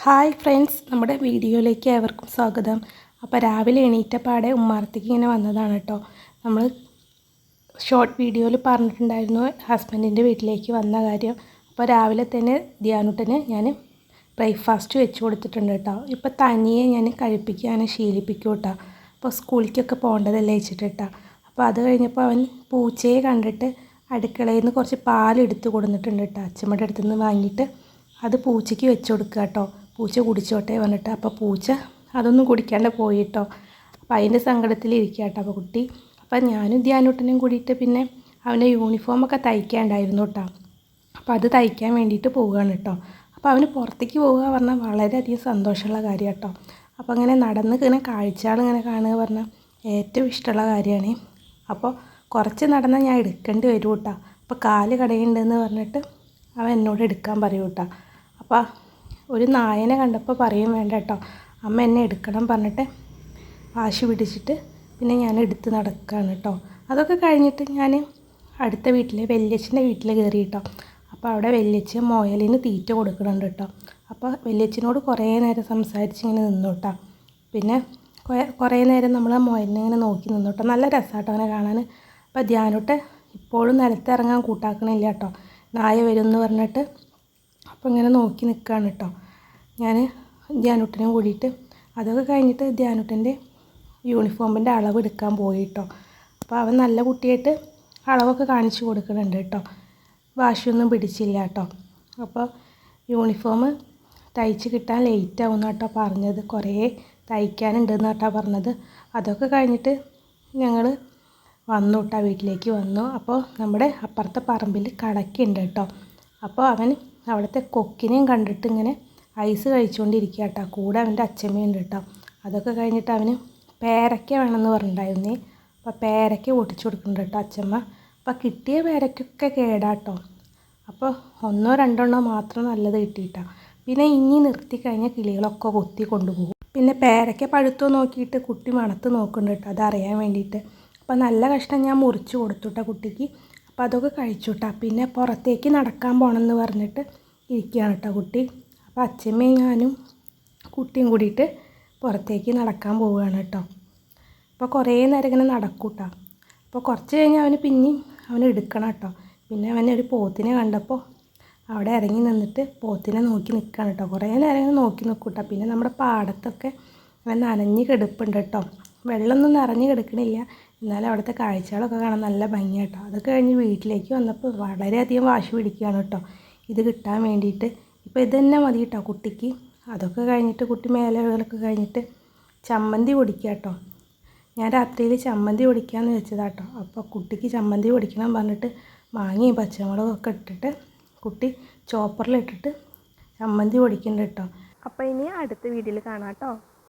Hi friends, നമ്മുടെ വീഡിയോയിലേക്ക് ഏവർക്കും സ്വാഗതം. അപ്പോൾ രാവിലെ എണീറ്റപ്പാടെ ഉമ്മാർത്തേക്ക് ഇങ്ങനെ വന്നതാണ് കേട്ടോ. നമ്മൾ ഷോർട്ട് വീഡിയോയിൽ പറഞ്ഞിട്ടുണ്ടായിരുന്നു ഹസ്ബൻഡിൻ്റെ വീട്ടിലേക്ക് വന്ന കാര്യം. അപ്പോൾ രാവിലെ തന്നെ ധ്യാനുട്ടന് ഞാൻ ബ്രേക്ക്ഫാസ്റ്റ് വെച്ച് കൊടുത്തിട്ടുണ്ട് കേട്ടോ. ഇപ്പോൾ തനിയെ ഞാൻ കഴിപ്പിക്കാൻ ശീലിപ്പിക്കും കേട്ടോ. അപ്പോൾ സ്കൂളിലേക്കൊക്കെ പോകേണ്ടതല്ലേ വെച്ചിട്ട് കേട്ടോ. അപ്പോൾ അത് കഴിഞ്ഞപ്പോൾ അവൻ പൂച്ചയെ കണ്ടിട്ട് അടുക്കളയിൽ നിന്ന് കുറച്ച് പാലെടുത്ത് കൊടുത്തിട്ടുണ്ട് കേട്ടോ. അച്ഛമ്മയുടെ അടുത്ത് നിന്ന് വാങ്ങിയിട്ട് അത് പൂച്ചയ്ക്ക് വെച്ച് കൊടുക്കുക കേട്ടോ. പൂച്ച കുടിച്ചോട്ടെ പറഞ്ഞിട്ട്. അപ്പോൾ പൂച്ച അതൊന്നും കുടിക്കാണ്ട് പോയിട്ടോ. അപ്പോൾ അതിൻ്റെ സങ്കടത്തിലിരിക്കുക കേട്ടോ അപ്പോൾ കുട്ടി. അപ്പോൾ ഞാനും ധ്യാനുട്ടനും കൂടിയിട്ട് പിന്നെ അവൻ്റെ യൂണിഫോമൊക്കെ തയ്ക്കാണ്ടായിരുന്നു കേട്ടോ. അപ്പോൾ അത് തയ്ക്കാൻ വേണ്ടിയിട്ട് പോവുകയാണ് കേട്ടോ. അപ്പോൾ അവന് പുറത്തേക്ക് പോവുക പറഞ്ഞാൽ വളരെയധികം സന്തോഷമുള്ള കാര്യം കേട്ടോ. അപ്പോൾ അങ്ങനെ നടന്ന് ഇങ്ങനെ കാഴ്ചകൾ ഇങ്ങനെ കാണുക പറഞ്ഞാൽ ഏറ്റവും ഇഷ്ടമുള്ള കാര്യമാണ്. അപ്പോൾ കുറച്ച് നടന്നാൽ ഞാൻ എടുക്കേണ്ടി വരും കേട്ടോ. അപ്പോൾ കാല് കടയുണ്ടെന്ന് പറഞ്ഞിട്ട് അവൻ എന്നോട് എടുക്കാൻ പറയും കേട്ടോ. അപ്പോൾ ഒരു നായനെ കണ്ടപ്പോൾ പറയും വേണ്ട കേട്ടോ, അമ്മ എന്നെ എടുക്കണം പറഞ്ഞിട്ട് വാശി പിടിച്ചിട്ട് പിന്നെ ഞാൻ എടുത്ത് നടക്കുകയാണ് കേട്ടോ. അതൊക്കെ കഴിഞ്ഞിട്ട് ഞാൻ അടുത്ത വീട്ടിൽ വല്യച്ഛൻ്റെ വീട്ടിൽ കയറി കേട്ടോ. അപ്പോൾ അവിടെ വല്യച്ഛൻ മുയലിന് തീറ്റ കൊടുക്കുന്നുണ്ട് കേട്ടോ. അപ്പോൾ വല്യച്ഛനോട് കുറേ നേരം സംസാരിച്ചിങ്ങനെ നിന്നു കേട്ടോ. പിന്നെ കുറേ നേരം നമ്മൾ മുയലിനെ ഇങ്ങനെ നോക്കി നിന്നു കേട്ടോ. നല്ല രസമാട്ടോ അങ്ങനെ കാണാൻ. അപ്പോൾ ധ്യാനുട്ട് ഇപ്പോഴും നിലത്തിറങ്ങാൻ കൂട്ടാക്കണില്ല കേട്ടോ. നായ വരും എന്ന് പറഞ്ഞിട്ട്. അപ്പോൾ ഇങ്ങനെ നോക്കി നിൽക്കുകയാണ് കേട്ടോ ഞാൻ ധ്യാനുട്ടനും കൂടിയിട്ട്. അതൊക്കെ കഴിഞ്ഞിട്ട് ധ്യാനുട്ടൻ്റെ യൂണിഫോമിൻ്റെ അളവ് എടുക്കാൻ പോയി കേട്ടോ. അപ്പോൾ അവൻ നല്ല കുട്ടിയായിട്ട് അളവൊക്കെ കാണിച്ചു കൊടുക്കുന്നുണ്ട് കേട്ടോ. വാശിയൊന്നും പിടിച്ചില്ല കേട്ടോ. അപ്പോൾ യൂണിഫോം തയ്ച്ച് കിട്ടാൻ ലേറ്റ് ആവുന്ന കേട്ടോ പറഞ്ഞത്. കുറേ തയ്ക്കാനുണ്ടെന്ന് കേട്ടോ പറഞ്ഞത്. അതൊക്കെ കഴിഞ്ഞിട്ട് ഞങ്ങൾ വന്നു കേട്ടോ, വീട്ടിലേക്ക് വന്നു. അപ്പോൾ നമ്മുടെ അപ്പുറത്തെ പറമ്പിൽ കടക്കുണ്ട് കേട്ടോ. അപ്പോൾ അവൻ അവിടുത്തെ കൊക്കിനെയും കണ്ടിട്ട് ഇങ്ങനെ ഐസ് കഴിച്ചുകൊണ്ടിരിക്കുക കേട്ടോ. കൂടെ അവൻ്റെ അച്ഛമ്മയുണ്ട് കേട്ടോ. അതൊക്കെ കഴിഞ്ഞിട്ട് അവന് പേരയ്ക്ക വേണമെന്ന് പറഞ്ഞിട്ടുണ്ടായിരുന്നേ. അപ്പോൾ പേരയ്ക്ക പൊട്ടിച്ചു കൊടുക്കുന്നുണ്ട് കേട്ടോ അച്ഛമ്മ. അപ്പോൾ കിട്ടിയ പേരയ്ക്കൊക്കെ കേടാട്ടോ. അപ്പോൾ ഒന്നോ രണ്ടെണ്ണോ മാത്രം നല്ലത് കിട്ടിയിട്ടാണ്. പിന്നെ ഇനി നിർത്തി കഴിഞ്ഞാൽ കിളികളൊക്കെ കൊത്തി കൊണ്ടുപോകും. പിന്നെ പേരയ്ക്ക പഴുത്തോ നോക്കിയിട്ട് കുട്ടി മണത്ത് നോക്കുന്നുണ്ട് കേട്ടോ, അതറിയാൻ വേണ്ടിയിട്ട്. അപ്പോൾ നല്ല കഷ്ണം ഞാൻ മുറിച്ച് കൊടുത്തു കേട്ടോ കുട്ടിക്ക്. അപ്പോൾ അതൊക്കെ കഴിച്ചു കേട്ടോ. പിന്നെ പുറത്തേക്ക് നടക്കാൻ പോകണമെന്ന് പറഞ്ഞിട്ട് ഇരിക്കുകയാണ് കേട്ടോ കുട്ടി. അപ്പോൾ അച്ഛമ്മയും ഞാനും കുട്ടിയും കൂടിയിട്ട് പുറത്തേക്ക് നടക്കാൻ പോവുകയാണ് കേട്ടോ. അപ്പോൾ കുറേ നേരം ഇങ്ങനെ നടക്കും കേട്ടോ. അപ്പോൾ കുറച്ച് കഴിഞ്ഞ് അവന് പിന്നെയും അവന് എടുക്കണം കേട്ടോ. പിന്നെ അവനൊരു പോത്തിനെ കണ്ടപ്പോൾ അവിടെ ഇറങ്ങി നിന്നിട്ട് പോത്തിനെ നോക്കി നിൽക്കുകയാണ് കേട്ടോ. കുറേ നേരം ഇങ്ങനെ നോക്കി നിൽക്കും കേട്ടോ. പിന്നെ നമ്മുടെ പാടത്തൊക്കെ അവൻ നനഞ്ഞ് കിടപ്പുണ്ട് കേട്ടോ. വെള്ളമൊന്നും നിറഞ്ഞ് കിടക്കണില്ല, എന്നാലും അവിടുത്തെ കാഴ്ചകളൊക്കെ കാണാൻ നല്ല ഭംഗിയാണ് കേട്ടോ. അതൊക്കെ കഴിഞ്ഞ് വീട്ടിലേക്ക് വന്നപ്പോൾ വളരെയധികം വാശി പിടിക്കുകയാണ് കേട്ടോ ഇത് കിട്ടാൻ വേണ്ടിയിട്ട്. ഇപ്പോൾ ഇത് തന്നെ മതി കേട്ടോ കുട്ടിക്ക്. അതൊക്കെ കഴിഞ്ഞിട്ട് കുട്ടി മേലകളൊക്കെ കഴിഞ്ഞിട്ട് ചമ്മന്തി പൊടിക്കുക കേട്ടോ. ഞാൻ രാത്രിയിൽ ചമ്മന്തി പൊടിക്കാമെന്ന് വെച്ചതാട്ടോ. അപ്പോൾ കുട്ടിക്ക് ചമ്മന്തി പൊടിക്കണം പറഞ്ഞിട്ട് മാങ്ങയും പച്ചമുളകും ഒക്കെ ഇട്ടിട്ട് കുട്ടി ചോപ്പറിലിട്ടിട്ട് ചമ്മന്തി പൊടിക്കുന്നുണ്ട് കേട്ടോ. അപ്പോൾ ഇനി അടുത്ത വീഡിയോയിൽ കാണാം കേട്ടോ.